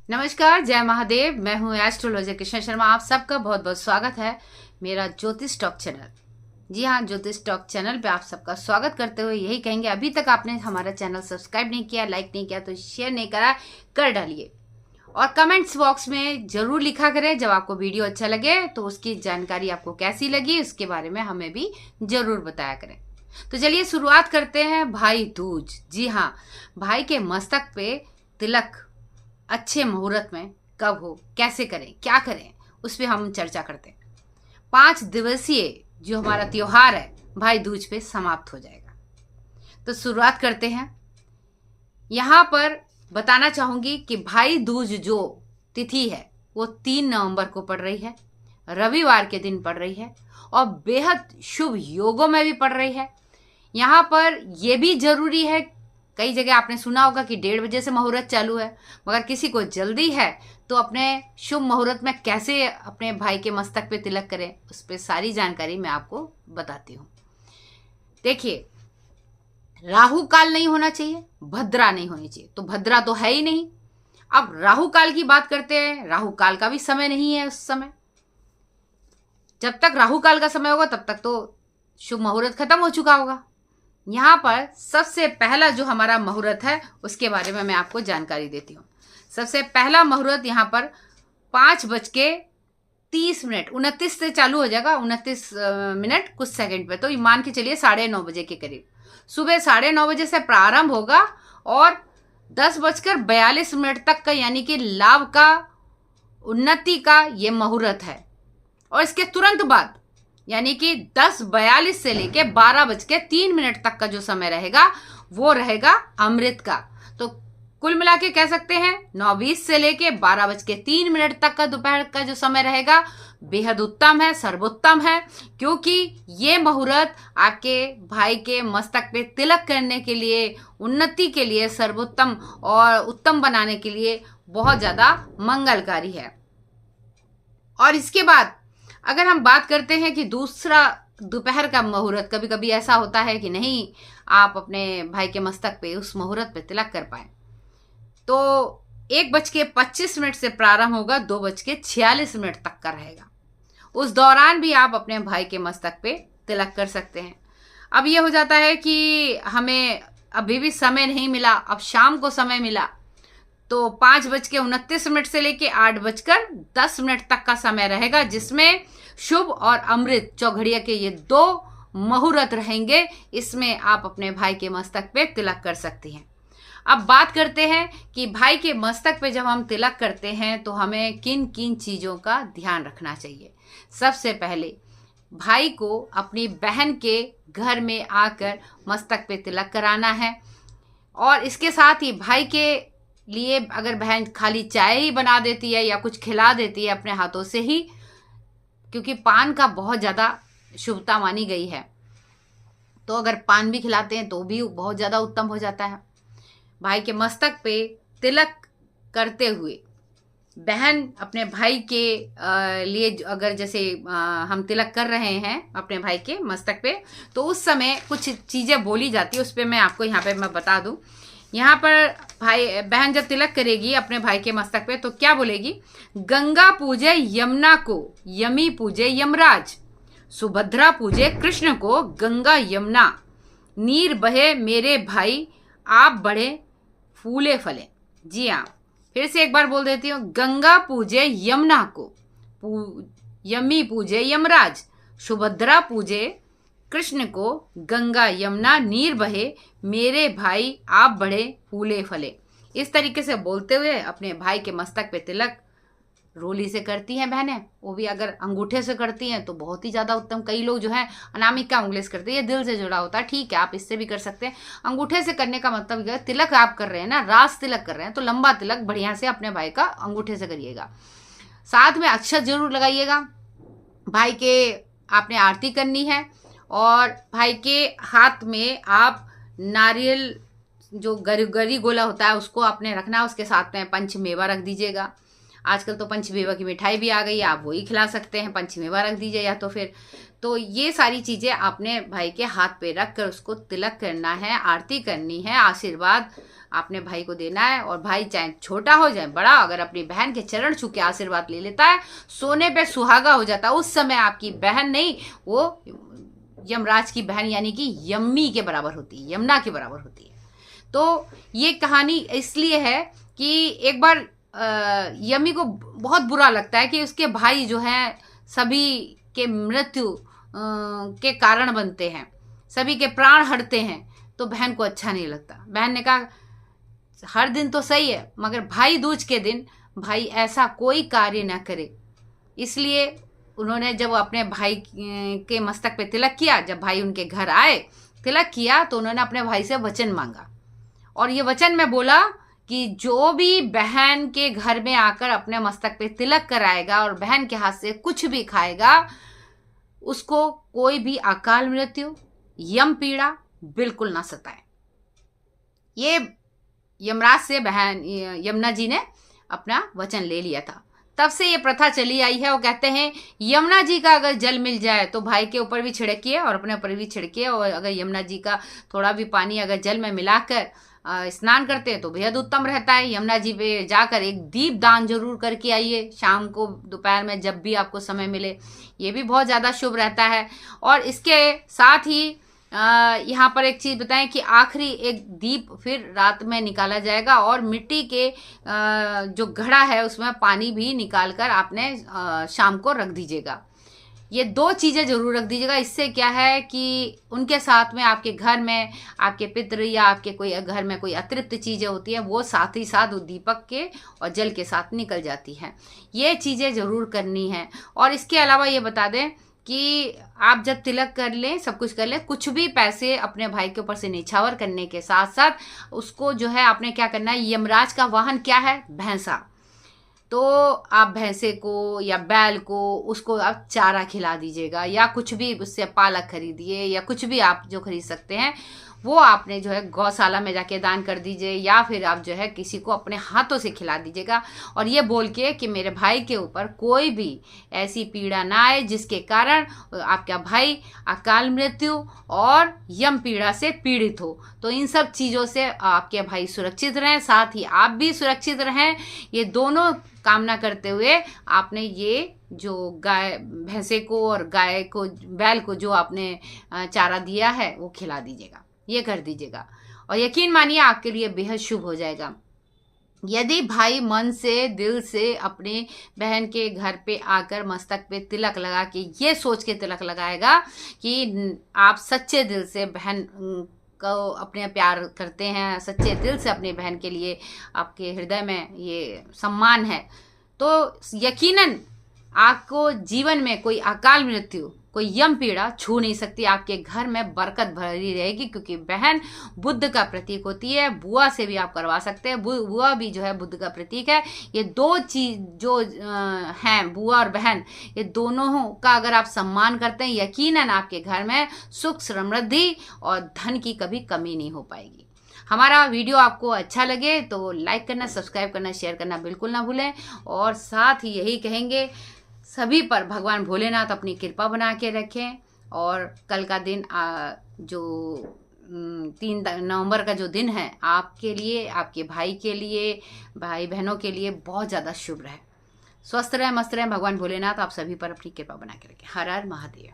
नमस्कार, जय महादेव। मैं हूँ एस्ट्रोलॉजर कृष्ण शर्मा। आप सबका बहुत बहुत स्वागत है मेरा ज्योतिष टॉक चैनल। जी हाँ, ज्योतिष टॉक चैनल पे आप सबका स्वागत करते हुए यही कहेंगे, अभी तक आपने हमारा चैनल सब्सक्राइब नहीं किया, लाइक नहीं किया तो शेयर नहीं करा, कर डालिए। और कमेंट्स बॉक्स में जरूर लिखा करें जब आपको वीडियो अच्छा लगे तो उसकी जानकारी आपको कैसी लगी उसके बारे में हमें भी जरूर बताया करें। तो चलिए शुरुआत करते हैं भाई दूज। जी हाँ, भाई के मस्तक पे तिलक अच्छे मुहूर्त में कब हो, कैसे करें, क्या करें, उस पर हम चर्चा करते हैं। 5 दिवसीय जो हमारा त्योहार है भाई दूज पे समाप्त हो जाएगा। तो शुरुआत करते हैं। यहाँ पर बताना चाहूंगी कि भाई दूज जो तिथि है वो 3 नवंबर को पड़ रही है, रविवार के दिन पड़ रही है और बेहद शुभ योगों में भी पड़ रही है। यहाँ पर यह भी जरूरी है, कई जगह आपने सुना होगा कि 1:30 बजे से मुहूर्त चालू है, मगर किसी को जल्दी है तो अपने शुभ मुहूर्त में कैसे अपने भाई के मस्तक पे तिलक करें उस पर सारी जानकारी मैं आपको बताती हूँ। देखिए, राहु काल नहीं होना चाहिए, भद्रा नहीं होनी चाहिए, तो भद्रा तो है ही नहीं। अब राहु काल की बात करते हैं, राहु काल का भी समय नहीं है उस समय। जब तक राहु काल का समय होगा तब तक तो शुभ मुहूर्त खत्म हो चुका होगा। यहाँ पर सबसे पहला जो हमारा मुहूर्त है उसके बारे में मैं आपको जानकारी देती हूँ। सबसे पहला मुहूर्त यहाँ पर 5:30 29 से चालू हो जाएगा, 29 मिनट कुछ सेकंड पे, तो मान के चलिए 9:30 बजे के करीब। सुबह 9:30 बजे से प्रारंभ होगा और 10:42 तक का, यानी कि लाभ का, उन्नति का ये मुहूर्त है। और इसके तुरंत बाद यानी कि 10:42 से लेके 12:03 तक का जो समय रहेगा वो रहेगा अमृत का। तो कुल मिला के कह सकते हैं 9:20 से लेके 12:03 तक का दोपहर का जो समय रहेगा बेहद उत्तम है, सर्वोत्तम है, क्योंकि ये मुहूर्त आपके भाई के मस्तक पे तिलक करने के लिए, उन्नति के लिए, सर्वोत्तम और उत्तम बनाने के लिए बहुत ज्यादा मंगलकारी है। और इसके बाद अगर हम बात करते हैं कि दूसरा दोपहर का मुहूर्त, कभी कभी ऐसा होता है कि नहीं आप अपने भाई के मस्तक पे उस मुहूर्त पे तिलक कर पाए, तो 1:25 से प्रारंभ होगा, 2:46 तक का रहेगा। उस दौरान भी आप अपने भाई के मस्तक पे तिलक कर सकते हैं। अब ये हो जाता है कि हमें अभी भी समय नहीं मिला, अब शाम को समय मिला, तो 5:29 से लेके 8:10 तक का समय रहेगा, जिसमें शुभ और अमृत चौघड़िया के ये 2 मुहूर्त रहेंगे। इसमें आप अपने भाई के मस्तक पे तिलक कर सकती हैं। अब बात करते हैं कि भाई के मस्तक पे जब हम तिलक करते हैं तो हमें किन किन चीज़ों का ध्यान रखना चाहिए। सबसे पहले भाई को अपनी बहन के घर में आकर मस्तक पे तिलक कराना है, और इसके साथ ही भाई के लिए अगर बहन खाली चाय ही बना देती है या कुछ खिला देती है अपने हाथों से ही, क्योंकि पान का बहुत ज़्यादा शुभता मानी गई है, तो अगर पान भी खिलाते हैं तो भी बहुत ज़्यादा उत्तम हो जाता है। भाई के मस्तक पे तिलक करते हुए बहन अपने भाई के लिए अगर जैसे हम तिलक कर रहे हैं अपने भाई के मस्तक पे, तो उस समय कुछ चीज़ें बोली जाती है, उस पर मैं आपको यहाँ पे मैं बता दूँ। यहाँ पर बहन जब तिलक करेगी अपने भाई के मस्तक पे तो क्या बोलेगी? गंगा पूजे यमुना को, यमी पूजे यमराज, सुभद्रा पूजे कृष्ण को, गंगा यमुना नीर बहे मेरे भाई आप बढ़े फूले फले। जी हाँ, फिर से एक बार बोल देती हूँ। गंगा पूजे यमुना को, यमी पूजे यमराज, सुभद्रा पूजे कृष्ण को, गंगा यमुना नीर बहे मेरे भाई आप बढ़े फूले फले। इस तरीके से बोलते हुए अपने भाई के मस्तक पे तिलक रोली से करती हैं बहनें, वो भी अगर अंगूठे से करती हैं तो बहुत ही ज़्यादा उत्तम। कई लोग जो है अनामिका उंगली से करते हैं, ये दिल से जुड़ा होता है, ठीक है, आप इससे भी कर सकते हैं। अंगूठे से करने का मतलब है तिलक आप कर रहे हैं ना, रास तिलक कर रहे हैं, तो लंबा तिलक बढ़िया से अपने भाई का अंगूठे से करिएगा। साथ में अक्षत जरूर लगाइएगा। भाई के आपने आरती करनी है और भाई के हाथ में आप नारियल जो गरी गोला होता है उसको आपने रखना है, उसके साथ में पंचमेवा रख दीजिएगा। आजकल तो पंचमेवा की मिठाई भी आ गई है, आप वही खिला सकते हैं, पंचमेवा रख दीजिए या तो फिर। तो ये सारी चीज़ें आपने भाई के हाथ पे रख कर उसको तिलक करना है, आरती करनी है, आशीर्वाद आपने भाई को देना है। और भाई चाहे छोटा हो जाए बड़ा, अगर अपनी बहन के चरण छू के आशीर्वाद ले लेता है, सोने पे सुहागा हो जाता है। उस समय आपकी बहन नहीं, वो यमराज की बहन यानी कि यम्मी के बराबर होती है, यमुना के बराबर होती है। तो ये कहानी इसलिए है कि एक बार यम्मी को बहुत बुरा लगता है कि उसके भाई जो हैं सभी के मृत्यु के कारण बनते हैं, सभी के प्राण हरते हैं। तो बहन को अच्छा नहीं लगता। बहन ने कहा हर दिन तो सही है, मगर भाई दूज के दिन भाई ऐसा कोई कार्य ना करे। इसलिए उन्होंने जब अपने भाई के मस्तक पे तिलक किया, जब भाई उनके घर आए तिलक किया, तो उन्होंने अपने भाई से वचन मांगा। और ये वचन में बोला कि जो भी बहन के घर में आकर अपने मस्तक पे तिलक कराएगा और बहन के हाथ से कुछ भी खाएगा, उसको कोई भी अकाल मृत्यु, यम पीड़ा बिल्कुल ना सताए। ये यमराज से बहन यमुना जी ने अपना वचन ले लिया था। तब से ये प्रथा चली आई है। वो कहते हैं यमुना जी का अगर जल मिल जाए तो भाई के ऊपर भी छिड़किए और अपने ऊपर भी छिड़किए। और अगर यमुना जी का थोड़ा भी पानी अगर जल में मिलाकर स्नान करते हैं तो बेहद उत्तम रहता है। यमुना जी पे जाकर एक दीप दान जरूर करके आइए, शाम को दोपहर में जब भी आपको समय मिले, ये भी बहुत ज़्यादा शुभ रहता है। और इसके साथ ही यहाँ पर एक चीज़ बताएं कि आखिरी एक दीप फिर रात में निकाला जाएगा और मिट्टी के जो घड़ा है उसमें पानी भी निकाल कर आपने शाम को रख दीजिएगा। ये दो चीज़ें जरूर रख दीजिएगा। इससे क्या है कि उनके साथ में आपके घर में आपके पितृ या आपके कोई घर में कोई अतिरिक्त चीज़ें होती हैं, वो साथ ही साथ दीपक के और जल के साथ निकल जाती हैं। ये चीज़ें ज़रूर करनी है। और इसके अलावा ये बता दें कि आप जब तिलक कर लें, सब कुछ कर लें, कुछ भी पैसे अपने भाई के ऊपर से निछावर करने के साथ साथ उसको जो है आपने क्या करना है, यमराज का वाहन क्या है, भैंसा। तो आप भैंसे को या बैल को उसको आप चारा खिला दीजिएगा, या कुछ भी उससे पालक खरीदिए, या कुछ भी आप जो खरीद सकते हैं वो आपने जो है गौशाला में जाके दान कर दीजिए, या फिर आप जो है किसी को अपने हाथों से खिला दीजिएगा। और ये बोल के कि मेरे भाई के ऊपर कोई भी ऐसी पीड़ा ना आए जिसके कारण आपका भाई अकाल मृत्यु और यम पीड़ा से पीड़ित हो। तो इन सब चीज़ों से आपके भाई सुरक्षित रहें, साथ ही आप भी सुरक्षित रहें। ये दोनों कामना करते हुए आपने ये जो गाय भैंसे को और गाय को बैल को जो आपने चारा दिया है वो खिला दीजिएगा, ये कर दीजिएगा। और यकीन मानिए आपके लिए बेहद शुभ हो जाएगा। यदि भाई मन से दिल से अपने बहन के घर पे आकर मस्तक पे तिलक लगा के ये सोच के तिलक लगाएगा कि आप सच्चे दिल से बहन को अपने प्यार करते हैं, सच्चे दिल से अपनी बहन के लिए आपके हृदय में ये सम्मान है, तो यकीनन आपको जीवन में कोई अकाल मृत्यु, कोई यम पीड़ा छू नहीं सकती। आपके घर में बरकत भरी रहेगी, क्योंकि बहन बुद्ध का प्रतीक होती है। बुआ से भी आप करवा सकते हैं, बुआ भी जो है बुद्ध का प्रतीक है। ये दो चीज जो हैं, बुआ और बहन, ये दोनों का अगर आप सम्मान करते हैं, यकीनन आपके घर में सुख समृद्धि और धन की कभी कमी नहीं हो पाएगी। हमारा वीडियो आपको अच्छा लगे तो लाइक करना, सब्सक्राइब करना, शेयर करना बिल्कुल ना भूलें। और साथ ही यही कहेंगे सभी पर भगवान भोलेनाथ अपनी कृपा बना के रखें। और कल का दिन जो 3 नवंबर का जो दिन है, आपके लिए, आपके भाई के लिए, भाई बहनों के लिए बहुत ज़्यादा शुभ रहे। स्वस्थ रहें, मस्त रहें। भगवान भोलेनाथ आप सभी पर अपनी कृपा बना के रखें। हर हर महादेव।